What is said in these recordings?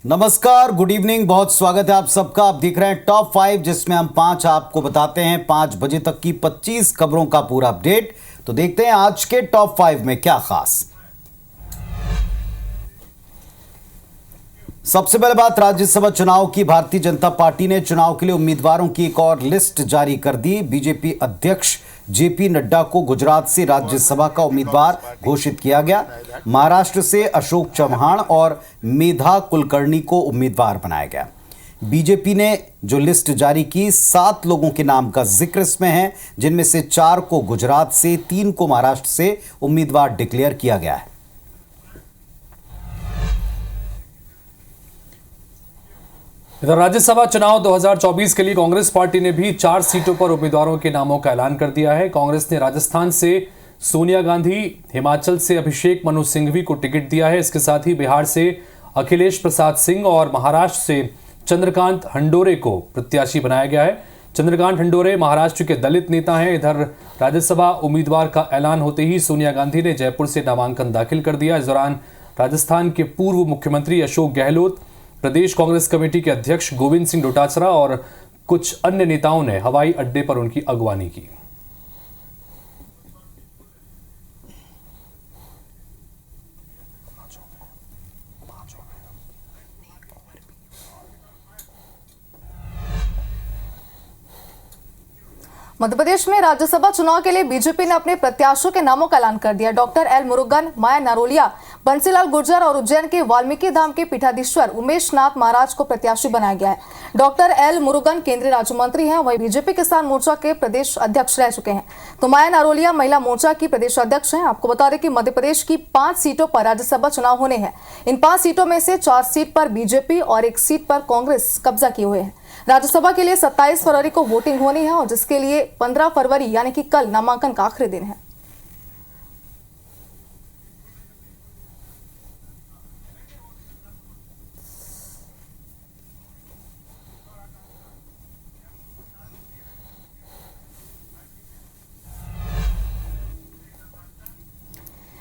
नमस्कार, good evening. बहुत स्वागत है आप सबका। आप देख रहे हैं टॉप 5, जिसमें हम 5 आपको बताते हैं 5 बजे तक की 25 खबरों का पूरा अपडेट। तो देखते हैं आज के टॉप 5 में क्या खास। सबसे पहले बात राज्यसभा चुनाव की। भारतीय जनता पार्टी ने चुनाव के लिए उम्मीदवारों की एक और लिस्ट जारी कर दी। बीजेपी अध्यक्ष जेपी नड्डा को गुजरात से राज्यसभा का उम्मीदवार घोषित किया गया। महाराष्ट्र से अशोक चव्हाण और मेधा कुलकर्णी को उम्मीदवार बनाया गया। बीजेपी ने जो लिस्ट जारी की, 7 लोगों के नाम का जिक्र इसमें है, जिनमें से 4 को गुजरात से, 3 को महाराष्ट्र से उम्मीदवार डिक्लेयर किया गया है। इधर राज्यसभा चुनाव 2024 के लिए कांग्रेस पार्टी ने भी 4 सीटों पर उम्मीदवारों के नामों का ऐलान कर दिया है। कांग्रेस ने राजस्थान से सोनिया गांधी, हिमाचल से अभिषेक मनु सिंघवी को टिकट दिया है। इसके साथ ही बिहार से अखिलेश प्रसाद सिंह और महाराष्ट्र से चंद्रकांत हंडोरे को प्रत्याशी बनाया गया है। चंद्रकांत हंडोरे महाराष्ट्र के दलित नेता हैं। इधर राज्यसभा उम्मीदवार का ऐलान होते ही सोनिया गांधी ने जयपुर से नामांकन दाखिल कर दिया। इस दौरान राजस्थान के पूर्व मुख्यमंत्री अशोक गहलोत, प्रदेश कांग्रेस कमेटी के अध्यक्ष गोविंद सिंह डोटासरा और कुछ अन्य नेताओं ने हवाई अड्डे पर उनकी अगवानी की। मध्य प्रदेश में राज्यसभा चुनाव के लिए बीजेपी ने अपने प्रत्याशियों के नामों का ऐलान कर दिया। डॉक्टर एल मुरुगन, माया नारोलिया, बंसीलाल गुर्जर और उज्जैन के वाल्मीकि धाम के पीठाधीश्वर उमेश नाथ महाराज को प्रत्याशी बनाया गया है। डॉक्टर एल मुरुगन केंद्रीय राज्य मंत्री हैं, वही बीजेपी किसान मोर्चा के प्रदेश अध्यक्ष रह चुके हैं। तो माया नारोलिया महिला मोर्चा की प्रदेश अध्यक्ष हैं। आपको बता दें कि मध्य प्रदेश की 5 सीटों पर राज्यसभा चुनाव होने हैं। इन 5 सीटों में से 4 सीट पर बीजेपी और 1 सीट पर कांग्रेस कब्जा किए हुए हैं। राज्यसभा के लिए 27 फरवरी को वोटिंग होनी है और जिसके लिए 15 फरवरी यानी कि कल नामांकन का आखिरी दिन है।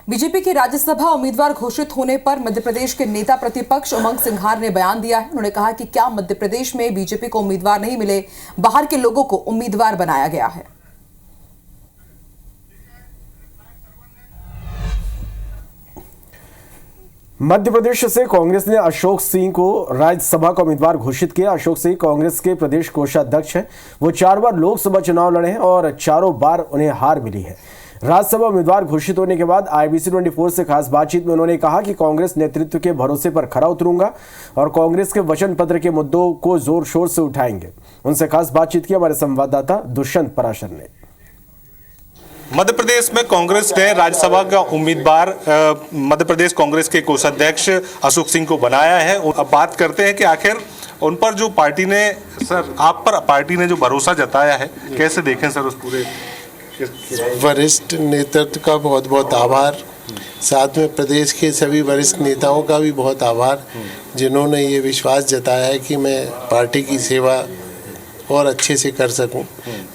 बीजेपी के राज्यसभा उम्मीदवार घोषित होने पर मध्य प्रदेश के नेता प्रतिपक्ष उमंग सिंघार ने बयान दिया है। उन्होंने कहा कि क्या मध्य प्रदेश में बीजेपी को उम्मीदवार नहीं मिले, बाहर के लोगों को उम्मीदवार बनाया गया है। मध्य प्रदेश से कांग्रेस ने अशोक सिंह को राज्यसभा का उम्मीदवार घोषित किया। अशोक सिंह कांग्रेस के प्रदेश कोषाध्यक्ष हैं। वो 4 बार लोकसभा चुनाव लड़े हैं और चारों बार उन्हें हार मिली है। राज्यसभा उम्मीदवार घोषित होने के बाद IBC 24 से खास बातचीत में उन्होंने कहा कि कांग्रेस नेतृत्व के भरोसे पर खरा उतरूंगा और कांग्रेस के वचन पत्र के मुद्दों को जोर शोर से उठाएंगे। उनसे खास बातचीत की हमारे संवाददाता दुष्यंत पराशर ने। मध्य प्रदेश में कांग्रेस ने राज्यसभा का उम्मीदवार मध्य प्रदेश कांग्रेस के कोषाध्यक्ष अशोक सिंह को बनाया है। अब बात करते हैं कि आखिर उन पर जो पार्टी ने, सर आप पर पार्टी ने जो भरोसा जताया है, कैसे देखें सर उस पूरे? वरिष्ठ नेतृत्व का बहुत बहुत आभार, साथ में प्रदेश के सभी वरिष्ठ नेताओं का भी बहुत आभार, जिन्होंने ये विश्वास जताया है कि मैं पार्टी की सेवा और अच्छे से कर सकूं।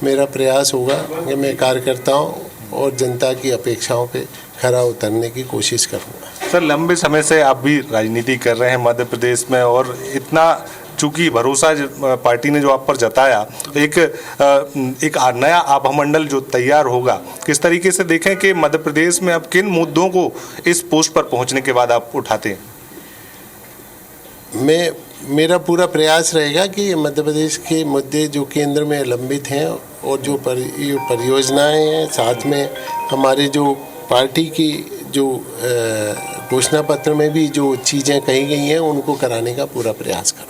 मेरा प्रयास होगा कि मैं कार्यकर्ताओं और जनता की अपेक्षाओं पे खरा उतरने की कोशिश करूंगा। सर लंबे समय से आप भी राजनीति कर रहे हैं मध्य प्रदेश में, और इतना चूंकि भरोसा पार्टी ने जो आप पर जताया, एक नया आभामंडल जो तैयार होगा, किस तरीके से देखें कि मध्य प्रदेश में अब किन मुद्दों को इस पोस्ट पर पहुंचने के बाद आप उठाते हैं? मेरा पूरा प्रयास रहेगा कि मध्य प्रदेश के मुद्दे जो केंद्र में लंबित हैं और जो परियोजनाएं हैं, साथ में हमारे जो पार्टी की जो घोषणा पत्र में भी जो चीज़ें कही गई हैं, उनको कराने का पूरा प्रयास करूँगा।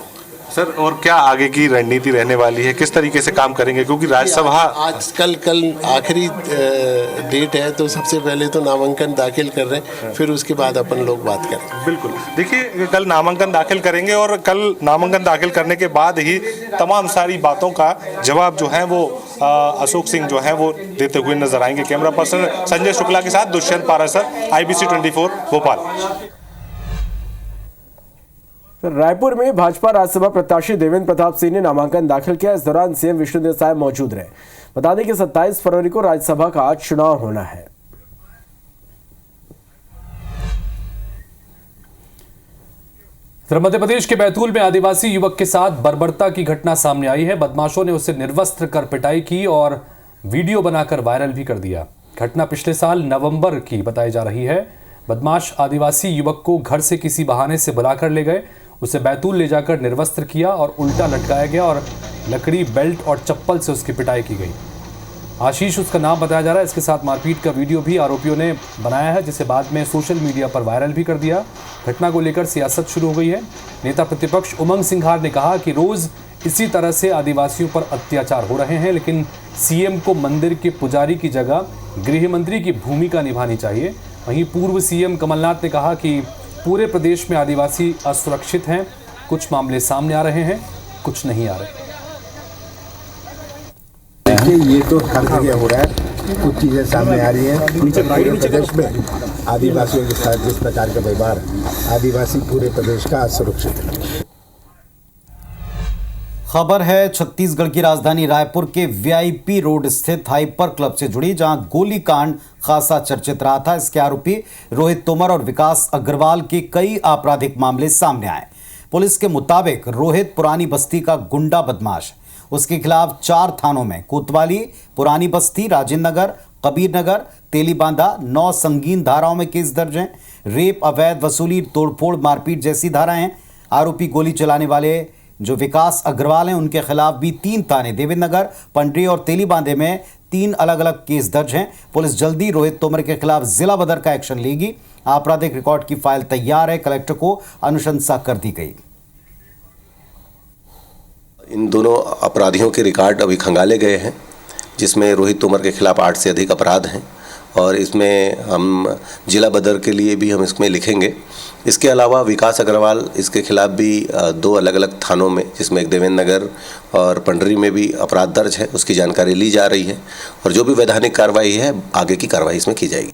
सर और क्या आगे की रणनीति रहने वाली है, किस तरीके से काम करेंगे? क्योंकि राज्यसभा आज कल आखिरी डेट है, तो सबसे पहले तो नामांकन दाखिल कर रहे हैं, फिर उसके बाद अपन लोग बात करें। बिल्कुल, देखिए कल नामांकन दाखिल करेंगे और कल नामांकन दाखिल करने के बाद ही तमाम सारी बातों का जवाब जो है वो अशोक सिंह जो है वो देते हुए नजर आएंगे। कैमरा पर्सन संजय शुक्ला के साथ दुष्यंत पारासर, IBC 24 भोपाल। रायपुर में भाजपा राज्यसभा प्रत्याशी देवेंद्र प्रताप सिंह ने नामांकन दाखिल किया। इस दौरान CM विष्णुदेव साय मौजूद रहे। बता दें कि 27 फरवरी को राज्यसभा का चुनाव होना है। फिर मध्य प्रदेश के बैतूल में आदिवासी युवक के साथ बर्बरता की घटना सामने आई है। बदमाशों ने उसे निर्वस्त्र कर पिटाई की और वीडियो बनाकर वायरल भी कर दिया। घटना पिछले साल नवंबर की बताई जा रही है। बदमाश आदिवासी युवक को घर से किसी बहाने से बुलाकर ले गए, उसे बैतूल ले जाकर निर्वस्त्र किया और उल्टा लटकाया गया और लकड़ी, बेल्ट और चप्पल से उसकी पिटाई की गई। आशीष उसका नाम बताया जा रहा है। इसके साथ मारपीट का वीडियो भी आरोपियों ने बनाया है, जिसे बाद में सोशल मीडिया पर वायरल भी कर दिया। घटना को लेकर सियासत शुरू हो गई है। नेता प्रतिपक्ष उमंग सिंघार ने कहा कि रोज इसी तरह से आदिवासियों पर अत्याचार हो रहे हैं, लेकिन सीएम को मंदिर के पुजारी की जगह गृह मंत्री की भूमिका निभानी चाहिए। वहीं पूर्व सीएम कमलनाथ ने कहा कि पूरे प्रदेश में आदिवासी असुरक्षित हैं। कुछ मामले सामने आ रहे हैं, कुछ नहीं आ रहे। देखिए, ये तो हर जगह हो रहा है। कुछ चीज़ें सामने आ रही है। पूरे प्रदेश में आदिवासियों के साथ जिस प्रकार का व्यवहार, आदिवासी पूरे प्रदेश का असुरक्षित है। खबर है छत्तीसगढ़ की राजधानी रायपुर के वीआईपी रोड स्थित हाइपर क्लब से जुड़ी, जहां गोलीकांड खासा चर्चित रहा था। इसके आरोपी रोहित तोमर और विकास अग्रवाल के कई आपराधिक मामले सामने आए। पुलिस के मुताबिक रोहित पुरानी बस्ती का गुंडा बदमाश। उसके खिलाफ 4 थानों में कोतवाली, पुरानी बस्ती, राजेंद्र नगर, कबीर नगर, तेलीबांधा 9 संगीन धाराओं में केस दर्ज हैं। रेप, अवैध वसूली, तोड़फोड़, मारपीट जैसी धाराएं हैं। आरोपी गोली चलाने वाले जो विकास अग्रवाल हैं, उनके खिलाफ भी 3 थाने देवेंद्र नगर, पंडरी और तेलीबांधे में 3 अलग अलग केस दर्ज हैं। पुलिस जल्दी रोहित तोमर के खिलाफ जिला बदर का एक्शन लेगी। आपराधिक रिकॉर्ड की फाइल तैयार है। कलेक्टर को अनुशंसा कर दी गई। इन दोनों अपराधियों के रिकॉर्ड अभी खंगाले गए हैं, जिसमें रोहित तोमर के खिलाफ 8 से अधिक अपराध हैं और इसमें हम जिला बदर के लिए भी हम इसमें लिखेंगे। इसके अलावा विकास अग्रवाल, इसके खिलाफ भी 2 अलग अलग थानों में, जिसमें एक देवेंद्र नगर और पंडरी में भी अपराध दर्ज है, उसकी जानकारी ली जा रही है और जो भी वैधानिक कार्रवाई है आगे की कार्रवाई इसमें की जाएगी।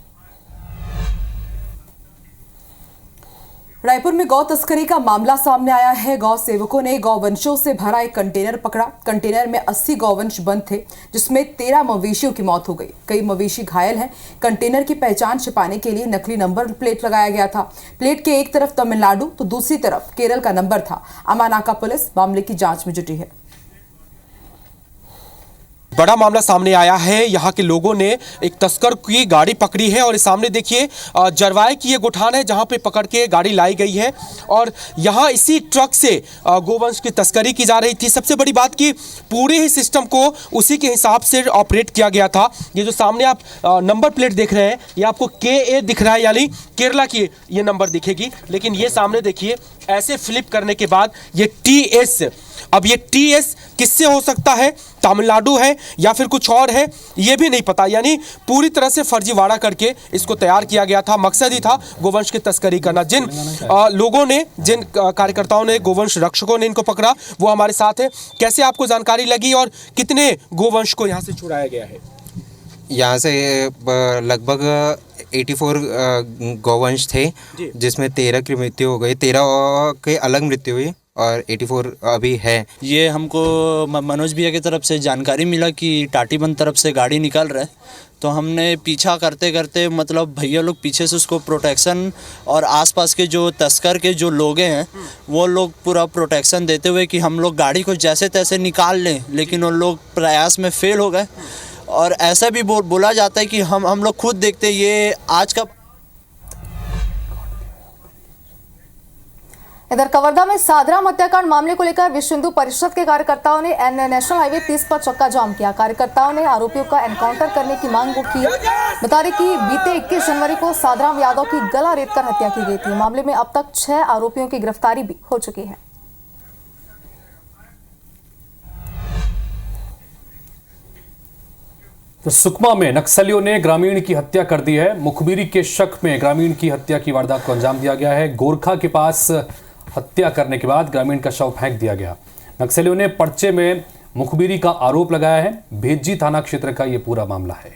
रायपुर में गौ तस्करी का मामला सामने आया है। गौ सेवकों ने गौवंशों से भरा एक कंटेनर पकड़ा। कंटेनर में 80 गौवंश बंद थे, जिसमें 13 मवेशियों की मौत हो गई। कई मवेशी घायल हैं। कंटेनर की पहचान छिपाने के लिए नकली नंबर प्लेट लगाया गया था। प्लेट के एक तरफ तमिलनाडु तो दूसरी तरफ केरल का नंबर था। अमानाका पुलिस मामले की जांच में जुटी है। बड़ा मामला सामने आया है। यहाँ के लोगों ने एक तस्कर की गाड़ी पकड़ी है और इस सामने देखिए जरवाए की ये गुठान है, जहाँ पे पकड़ के गाड़ी लाई गई है और यहाँ इसी ट्रक से गोवंश की तस्करी की जा रही थी। सबसे बड़ी बात कि पूरे ही सिस्टम को उसी के हिसाब से ऑपरेट किया गया था। ये जो सामने आप नंबर प्लेट देख रहे हैं, ये आपको KA दिख रहा है, यानी केरला की ये नंबर दिखेगी, लेकिन ये सामने देखिए ऐसे फ्लिप करने के बाद ये TS, अब ये TS किससे हो सकता है, तमिलनाडु है या फिर कुछ और है, ये भी नहीं पता। यानी पूरी तरह से फर्जीवाड़ा करके इसको तैयार किया गया था। मकसद ही था गोवंश की तस्करी करना। जिन लोगों ने, जिन कार्यकर्ताओं ने, गोवंश रक्षकों ने इनको पकड़ा, वो हमारे साथ है। कैसे आपको जानकारी लगी और कितने गोवंश को यहाँ से छुड़ाया गया है? यहाँ से लगभग 84 गौवंश थे, जिसमें 13 की मृत्यु हो गई, 13 के अलग मृत्यु हुई और 84 अभी है। ये हमको मनोज भैया की तरफ से जानकारी मिला कि टाटीबंद तरफ से गाड़ी निकल रहा है, तो हमने पीछा करते करते, मतलब भैया लोग पीछे से उसको प्रोटेक्शन और आसपास के जो तस्कर के जो लोग हैं वो लोग पूरा प्रोटेक्शन देते हुए कि हम लोग गाड़ी को जैसे तैसे निकाल लें, लेकिन वो लोग प्रयास में फेल हो गए। और ऐसा भी बोला जाता है कि हम लोग खुद देखते ये आज का। इधर कवर्धा में सादराम हत्याकांड मामले को लेकर विश्व हिंदू परिषद के कार्यकर्ताओं ने नेशनल हाईवे 30 पर चक्का जाम किया। कार्यकर्ताओं ने आरोपियों का एनकाउंटर करने की मांग की। बता दें कि बीते 21 जनवरी को सादराम यादव की गला रेतकर हत्या की गई थी। मामले में अब तक 6 आरोपियों की गिरफ्तारी भी हो चुकी है। तो सुकमा में नक्सलियों ने ग्रामीण की हत्या कर दी है। मुखबिरी के शक में ग्रामीण की हत्या की वारदात को अंजाम दिया गया है। गोरखा के पास हत्या करने के बाद ग्रामीण का शव फेंक दिया गया। नक्सलियों ने पर्चे में मुखबिरी का आरोप लगाया है। भेज्जी थाना क्षेत्र का यह पूरा मामला है।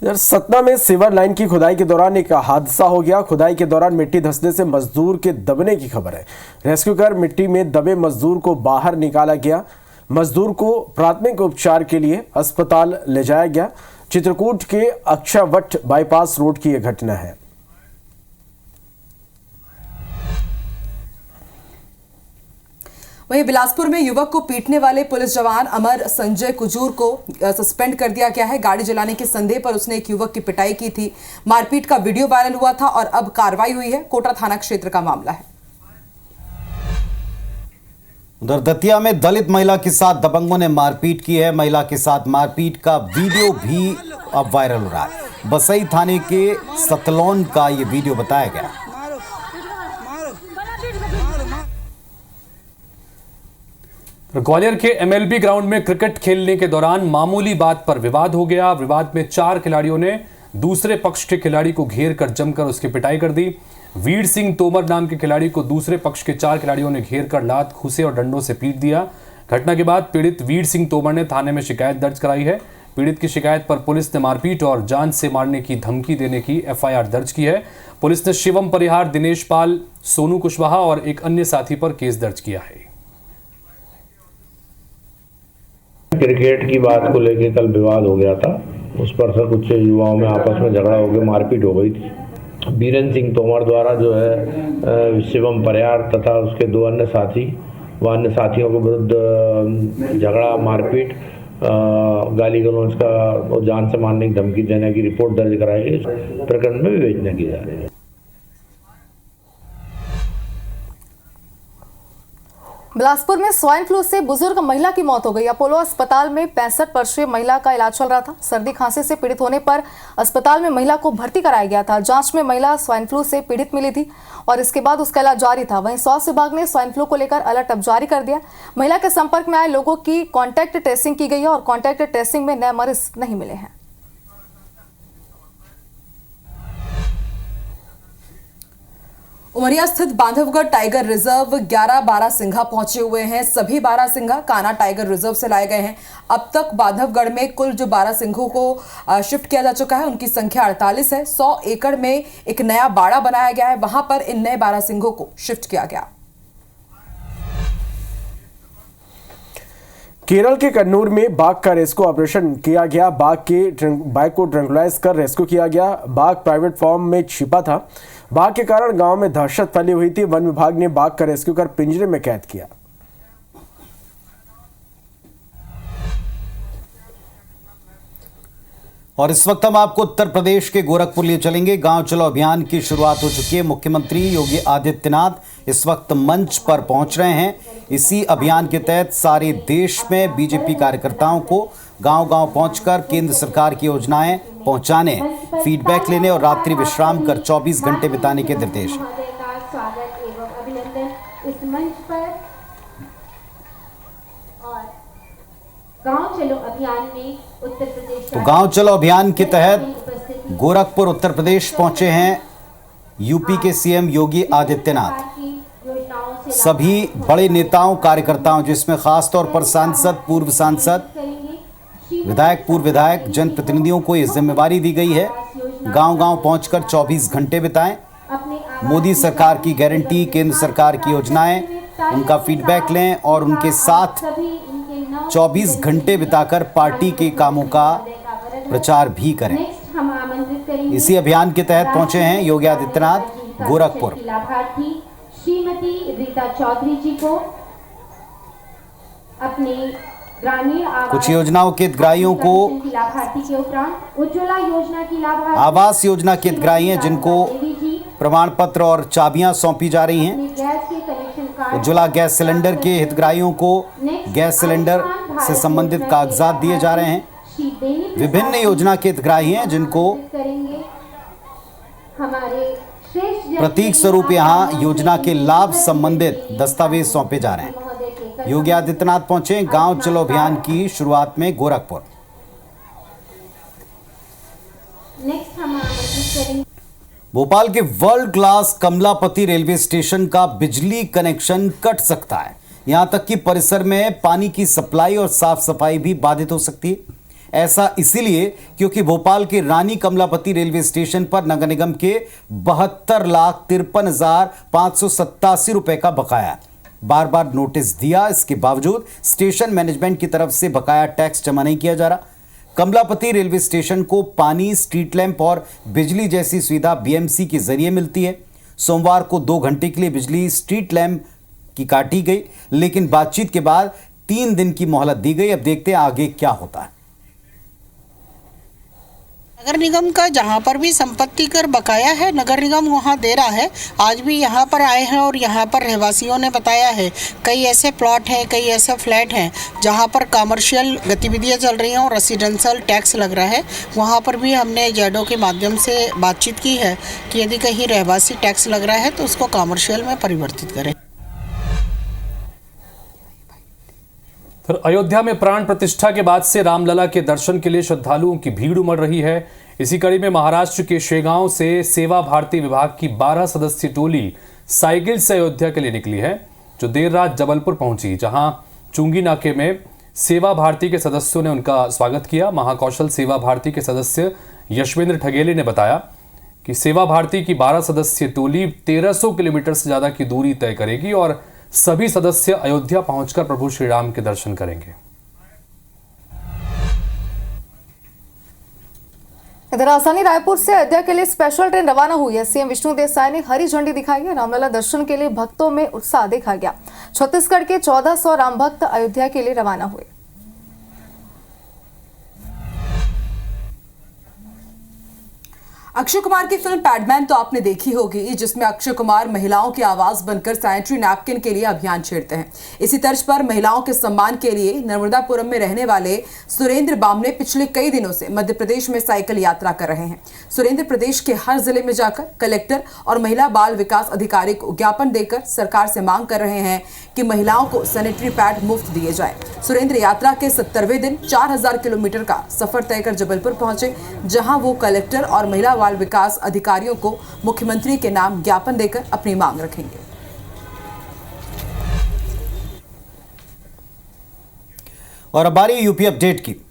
इधर सतना में सीवर लाइन की खुदाई के दौरान एक हादसा हो गया। खुदाई के दौरान मिट्टी धंसने से मजदूर के दबने की खबर है। रेस्क्यू कर मिट्टी में दबे मजदूर को बाहर निकाला गया। मजदूर को प्राथमिक उपचार के लिए अस्पताल ले जाया गया। चित्रकूट के अक्षावट बाईपास रोड की यह घटना है। वहीं बिलासपुर में युवक को पीटने वाले पुलिस जवान अमर संजय कुजूर को सस्पेंड कर दिया गया है। गाड़ी जलाने के संदेह पर उसने एक युवक की पिटाई की थी। मारपीट का वीडियो वायरल हुआ था और अब कार्रवाई हुई है। कोटा थाना क्षेत्र का मामला है। उधर दतिया में दलित महिला के साथ दबंगों ने मारपीट की है। महिला के साथ मारपीट का वीडियो भी अब वायरल हो रहा है। बसई थाने के सतलौन का ये वीडियो बताया गया। ग्वालियर के एमएलबी ग्राउंड में क्रिकेट खेलने के दौरान मामूली बात पर विवाद हो गया। विवाद में 4 खिलाड़ियों ने दूसरे पक्ष के खिलाड़ी को घेर कर जमकर उसकी पिटाई कर दी। वीर सिंह तोमर नाम के खिलाड़ी को दूसरे पक्ष के 4 खिलाड़ियों ने घेर कर लात, घूंसे और डंडों से पीट दिया। घटना के बाद पीड़ित वीर सिंह तोमर ने थाने में शिकायत दर्ज कराई है। पीड़ित की शिकायत पर पुलिस ने मारपीट और जान से मारने की धमकी देने की एफआईआर दर्ज की है। पुलिस ने शिवम परिहार, दिनेश पाल, सोनू कुशवाहा और एक अन्य साथी पर केस दर्ज किया है। क्रिकेट की बात को लेकर कल विवाद हो गया था। उस पर से कुछ युवाओं में आपस में झगड़ा हो गया, मारपीट हो गई थी। वीरेंद्र सिंह तोमर द्वारा जो है शिवम परिहार तथा उसके 2 अन्य साथी व अन्य साथियों के विरुद्ध झगड़ा, मारपीट, गाली गलौज का और जान से मारने की धमकी देने की रिपोर्ट दर्ज कराई गई। इस प्रकरण में विवेचना की जा रही है। बिलासपुर में स्वाइन फ्लू से बुजुर्ग महिला की मौत हो गई। अपोलो अस्पताल में 65 वर्षीय महिला का इलाज चल रहा था। सर्दी खांसी से पीड़ित होने पर अस्पताल में महिला को भर्ती कराया गया था। जांच में महिला स्वाइन फ्लू से पीड़ित मिली थी और इसके बाद उसका इलाज जारी था। वहीं स्वास्थ्य विभाग ने स्वाइन फ्लू को लेकर अलर्ट अब जारी कर दिया। महिला के संपर्क में आए लोगों की कॉन्टैक्ट ट्रेसिंग की गई है और कॉन्टैक्ट ट्रेसिंग में नए मरीज नहीं मिले हैं। उमरिया स्थित बांधवगढ़ टाइगर रिजर्व 11 बारहसिंघा पहुंचे हुए हैं। सभी बारहसिंघा कान्हा टाइगर रिजर्व से लाए गए हैं। अब तक बांधवगढ़ में कुल जो बारहसिंघों को शिफ्ट किया जा चुका है उनकी संख्या 48 है। 100 एकड़ में एक नया बाड़ा बनाया गया है, वहां पर इन नए बारहसिंघों को शिफ्ट किया गया। केरल के कन्नूर में बाघ का रेस्क्यू ऑपरेशन किया गया। बाघ को ट्रैंकुलाइज कर रेस्क्यू किया गया। बाघ प्राइवेट फार्म में छिपा था। बाघ के कारण गांव में दहशत फैली हुई थी। वन विभाग ने बाघ का रेस्क्यू कर पिंजरे में कैद किया। और इस वक्त हम आपको उत्तर प्रदेश के गोरखपुर लिए चलेंगे। गांव चलो अभियान की शुरुआत हो चुकी है। मुख्यमंत्री योगी आदित्यनाथ इस वक्त मंच पर पहुंच रहे हैं। इसी अभियान के तहत सारे देश में बीजेपी कार्यकर्ताओं को गांव-गांव पहुंचकर केंद्र सरकार की योजनाएं पहुंचाने, फीडबैक लेने और रात्रि विश्राम कर 24 घंटे बिताने के निर्देश हैं। स्वागत एवं अभिनंदन इस मंच पर। और गांव चलो अभियान में उत्तर प्रदेश तो गांव चलो अभियान के तहत गोरखपुर उत्तर प्रदेश पहुंचे हैं यूपी के सीएम योगी आदित्यनाथ। सभी बड़े नेताओं, कार्यकर्ताओं, जिसमें खास तौर पर सांसद, पूर्व सांसद, विधायक, पूर्व विधायक, जनप्रतिनिधियों को ये जिम्मेवारी दी गई है गांव-गांव पहुंचकर 24 घंटे बिताएं। मोदी सरकार की गारंटी, केंद्र सरकार की योजनाएं, उनका फीडबैक लें और उनके साथ 24 घंटे बिताकर पार्टी के कामों का प्रचार भी करें। इसी अभियान के तहत पहुंचे हैं योगी आदित्यनाथ गोरखपुर। श्रीमती रीता चौधरी जी को अपने ग्रामीण कुछ योजनाओं के हितग्राहियों को लाभार्थी के उपरांत उज्ज्वला योजना की लाभार्थी, आवास योजना के हितग्राही हैं जिनको प्रमाण पत्र और चाबियां सौंपी जा रही हैं। गैस के connection card, Ujjwala gas cylinder के हितग्राहियों को गैस सिलेंडर से संबंधित कागजात दिए जा रहे हैं। विभिन्न योजना के हितग्राही हैं जिनको हमारे प्रतीक स्वरूप यहां योजना के लाभ संबंधित दस्तावेज सौंपे जा रहे हैं। योगी आदित्यनाथ पहुंचे गांव चलो अभियान की शुरुआत में गोरखपुर। भोपाल के world class Kamlapati railway station का बिजली कनेक्शन कट सकता है। यहां तक कि परिसर में पानी की सप्लाई और साफ सफाई भी बाधित हो सकती है। ऐसा इसीलिए क्योंकि भोपाल के रानी कमलापति रेलवे स्टेशन पर नगर निगम के 72,53,587 रुपए का बकाया है। बार बार नोटिस दिया, इसके बावजूद स्टेशन मैनेजमेंट की तरफ से बकाया टैक्स जमा नहीं किया जा रहा। कमलापति रेलवे स्टेशन को पानी, स्ट्रीट लैंप और बिजली जैसी सुविधा बीएमसी के जरिए मिलती है। सोमवार को 2 घंटे के लिए बिजली, स्ट्रीट लैंप की काटी गई, लेकिन बातचीत के बाद 3 दिन की मोहलत दी गई। अब देखते हैं आगे क्या होता है। नगर निगम का जहाँ पर भी संपत्ति कर बकाया है, नगर निगम वहाँ दे रहा है। आज भी यहाँ पर आए हैं और यहाँ पर रहवासियों ने बताया है कई ऐसे प्लॉट हैं, कई ऐसे फ्लैट हैं जहाँ पर कमर्शियल गतिविधियाँ चल रही हैं और रेसिडेंशियल टैक्स लग रहा है। वहाँ पर भी हमने जेडो के माध्यम से बातचीत की है कि यदि कहीं रहवासी टैक्स लग रहा है तो उसको कमर्शियल में परिवर्तित करें। फिर अयोध्या में प्राण प्रतिष्ठा के बाद से रामलला के दर्शन के लिए श्रद्धालुओं की भीड़ उमड़ रही है। इसी कड़ी में महाराष्ट्र के शेगांव से सेवा भारती विभाग की 12 सदस्यीय टोली साइकिल से अयोध्या के लिए निकली है, जो देर रात जबलपुर पहुंची, जहां चुंगी नाके में सेवा भारती के सदस्यों ने उनका स्वागत किया। महाकौशल सेवा भारती के सदस्य यशवेंद्र ठगेले ने बताया कि सेवा भारती की 12 सदस्यीय टोली 1300 किलोमीटर से ज्यादा की दूरी तय करेगी और सभी सदस्य अयोध्या पहुंचकर प्रभु श्री राम के दर्शन करेंगे। इधर राजधानी रायपुर से अयोध्या के लिए स्पेशल ट्रेन रवाना हुई है। सीएम विष्णु देसाई ने हरी झंडी दिखाई है। रामलला दर्शन के लिए भक्तों में उत्साह देखा गया। छत्तीसगढ़ के 1400 राम भक्त अयोध्या के लिए रवाना हुए। अक्षय कुमार की फिल्म पैडमैन तो आपने देखी होगी, जिसमें अक्षय कुमार महिलाओं की आवाज बनकर सैनिटरी नैपकिन के लिए अभियान छेड़ते हैं। इसी तर्ज पर महिलाओं के सम्मान के लिए नर्मदापुरम में रहने वाले सुरेंद्र बामने पिछले कई दिनों से मध्य प्रदेश में साइकिल यात्रा कर रहे हैं। सुरेंद्र प्रदेश के हर जिले में जाकर कलेक्टर और महिला बाल विकास अधिकारी को ज्ञापन देकर सरकार से मांग कर रहे हैं कि महिलाओं को सैनिटरी पैड मुफ्त दिए जाए। सुरेंद्र यात्रा के 70वें दिन 4000 किलोमीटर का सफर तय कर जबलपुर पहुंचे, जहां वो कलेक्टर और महिला बाल विकास अधिकारियों को मुख्यमंत्री के नाम ज्ञापन देकर अपनी मांग रखेंगे। और अब बारी यूपी अपडेट की।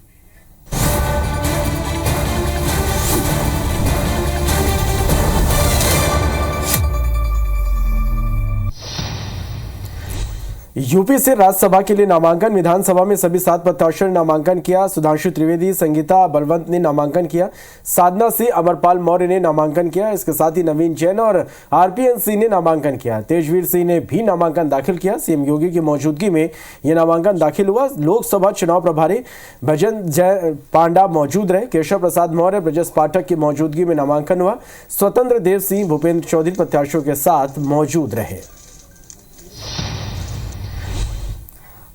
यूपी से राज्यसभा के लिए नामांकन। विधानसभा में सभी 7 प्रत्याशियों ने नामांकन किया। सुधांशु त्रिवेदी, संगीता बलवंत ने नामांकन किया। साधना सिंह, अमरपाल मौर्य ने नामांकन किया। इसके साथ ही नवीन जैन और आरपीएन सिंह ने नामांकन किया। तेजवीर सिंह ने भी नामांकन दाखिल किया। सीएम योगी की मौजूदगी में यह नामांकन दाखिल हुआ। लोकसभा चुनाव प्रभारी भजन जय पांडा मौजूद रहे। केशव प्रसाद मौर्य, ब्रजेश पाठक की मौजूदगी में नामांकन हुआ। स्वतंत्र देव सिंह, भूपेंद्र चौधरी प्रत्याशियों के साथ मौजूद रहे।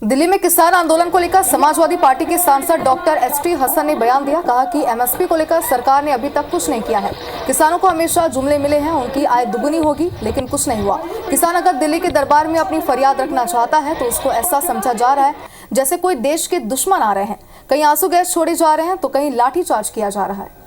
दिल्ली में किसान आंदोलन को लेकर समाजवादी पार्टी के सांसद डॉक्टर एसटी हसन ने बयान दिया। कहा कि एमएसपी को लेकर सरकार ने अभी तक कुछ नहीं किया है। किसानों को हमेशा जुमले मिले हैं, उनकी आय दुगुनी होगी, लेकिन कुछ नहीं हुआ। किसान अगर दिल्ली के दरबार में अपनी फरियाद रखना चाहता है तो उसको ऐसा समझा जा रहा है जैसे कोई देश के दुश्मन आ रहे हैं। कहीं आंसू गैस छोड़े जा रहे हैं तो कहीं लाठीचार्ज किया जा रहा है।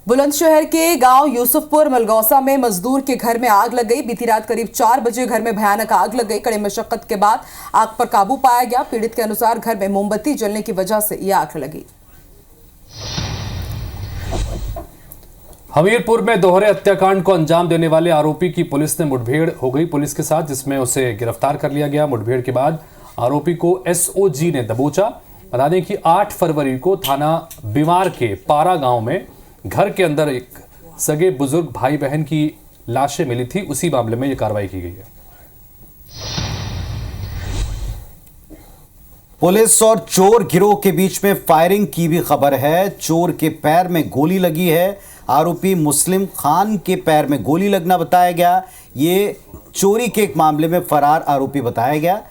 बुलंदशहर के गांव यूसुफपुर मलगौसा में मजदूर के घर में आग लग गई। बीती रात करीब 4 बजे घर में भयानक आग लग गई। कड़ी मशक्कत के बाद आग पर काबू पाया गया। पीड़ित के अनुसार घर में मोमबत्ती जलने की वजह से यह आग लगी। हमीरपुर में दोहरे हत्याकांड को अंजाम देने वाले आरोपी की पुलिस ने मुठभेड़ हो गई पुलिस के साथ, जिसमें उसे गिरफ्तार कर लिया गया। मुठभेड़ के बाद आरोपी को एसओजी ने दबोचा। बता दें कि 8 फरवरी को थाना बीमार के पारा गांव में घर के अंदर एक सगे बुजुर्ग भाई बहन की लाशें मिली थी। उसी मामले में यह कार्रवाई की गई है। पुलिस और चोर गिरोह के बीच में फायरिंग की भी खबर है। चोर के पैर में गोली लगी है। आरोपी मुस्लिम खान के पैर में गोली लगना बताया गया। ये चोरी के एक मामले में फरार आरोपी बताया गया।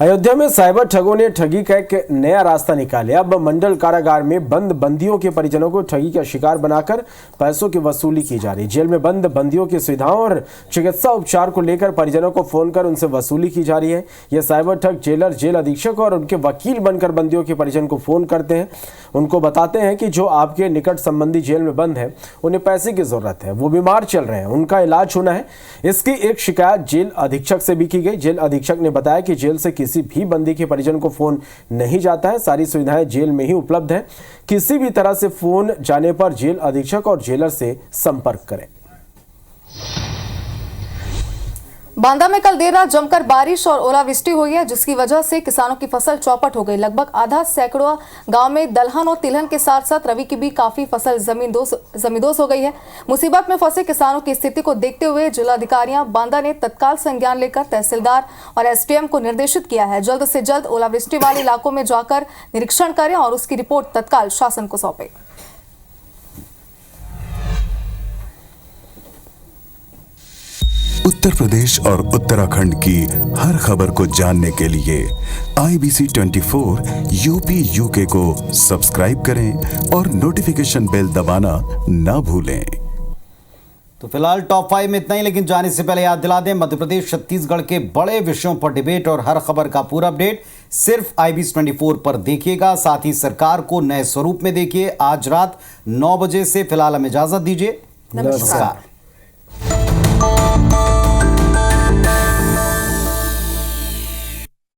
अयोध्या में साइबर ठगों ने ठगी का एक नया रास्ता निकाला। अब मंडल कारागार में बंद बंदियों के परिजनों को ठगी का शिकार बनाकर पैसों की वसूली की जा रही। जेल में बंद बंदियों की सुविधाओं और चिकित्सा उपचार को लेकर परिजनों को फोन कर उनसे वसूली की जा रही है। ये साइबर ठग जेलर, जेल अधीक्षक और उनके वकील बनकर बंदियों के परिजन को फोन करते हैं। उनको बताते हैं कि जो आपके निकट संबंधी जेल में बंद है, उन्हें पैसे की जरूरत है, वो बीमार चल रहे हैं, उनका इलाज होना है। इसकी एक शिकायत जेल अधीक्षक से भी की गई। जेल अधीक्षक ने बताया कि जेल से किसी भी बंदी के परिजन को फोन नहीं जाता है। सारी सुविधाएं जेल में ही उपलब्ध है। किसी भी तरह से फोन जाने पर जेल अधीक्षक और जेलर से संपर्क करें। बांदा में कल देर रात जमकर बारिश और ओलावृष्टि हुई है, जिसकी वजह से किसानों की फसल चौपट हो गई। लगभग आधा सैकड़ों गांव में दलहन और तिलहन के साथ साथ रबी की भी काफी फसल जमींदोज हो गई है। मुसीबत में फंसे किसानों की स्थिति को देखते हुए जिलाधिकारियां बांदा ने तत्काल संज्ञान लेकर तहसीलदार और एसडीएम को निर्देशित किया है, जल्द से जल्द ओलावृष्टि वाले इलाकों में जाकर निरीक्षण करें और उसकी रिपोर्ट तत्काल शासन को सौंपे। उत्तर प्रदेश और उत्तराखंड की हर खबर को जानने के लिए IBC 24 यूपी UK को सब्सक्राइब करें और नोटिफिकेशन बेल दबाना ना भूलें। तो फिलहाल टॉप 5 में इतना ही, लेकिन जाने से पहले याद दिला दें, मध्य प्रदेश छत्तीसगढ़ के बड़े विषयों पर डिबेट और हर खबर का पूरा अपडेट सिर्फ IBC 24 पर देखिएगा। साथ ही सरकार को नए स्वरूप में देखिए आज रात 9 बजे से। फिलहाल हमें इजाजत दीजिए, नमस्कार।